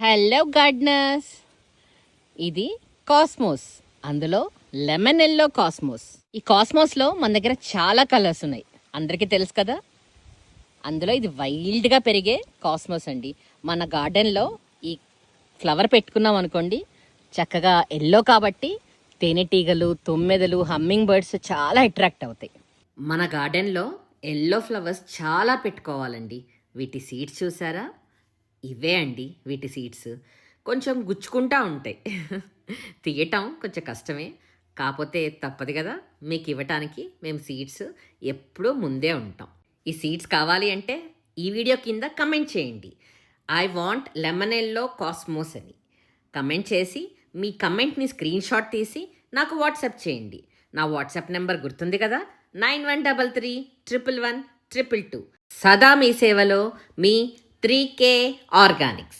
Hello gardeners, ఇది cosmos. అందులో lemon yellow cosmos. ఈ కాస్మోస్లో మన దగ్గర చాలా కలర్స్ ఉన్నాయి, అందరికీ తెలుసు కదా. అందులో ఇది వైల్డ్గా పెరిగే కాస్మోస్ అండి. మన గార్డెన్లో ఈ ఫ్లవర్ పెట్టుకున్నాం అనుకోండి, చక్కగా ఎల్లో కాబట్టి తేనెటీగలు, తుమ్మెదలు, హమ్మింగ్ బర్డ్స్ చాలా అట్రాక్ట్ అవుతాయి. మన గార్డెన్లో ఎల్లో ఫ్లవర్స్ చాలా పెట్టుకోవాలండి. వీటి సీడ్స్ చూసారా? ఇవే అండి వీటి సీడ్స్. కొంచెం గుచ్చుకుంటా ఉంటాయి. తీయటం కొంచెం కష్టమే, కాకపోతే తప్పదు కదా. మీకు ఇవ్వటానికి మేము సీడ్స్ ఎప్పుడూ ముందే ఉంటాం. ఈ సీడ్స్ కావాలి అంటే ఈ వీడియో కింద కమెంట్ చేయండి, I want lemon yellow cosmos అని. కమెంట్ చేసి మీ కమెంట్ని స్క్రీన్ షాట్ తీసి నాకు వాట్సాప్ చేయండి. నా వాట్సాప్ నెంబర్ గుర్తుంది కదా, 9133111222. సదా మీ సేవలో మీ 3K ఆర్గానిక్స్.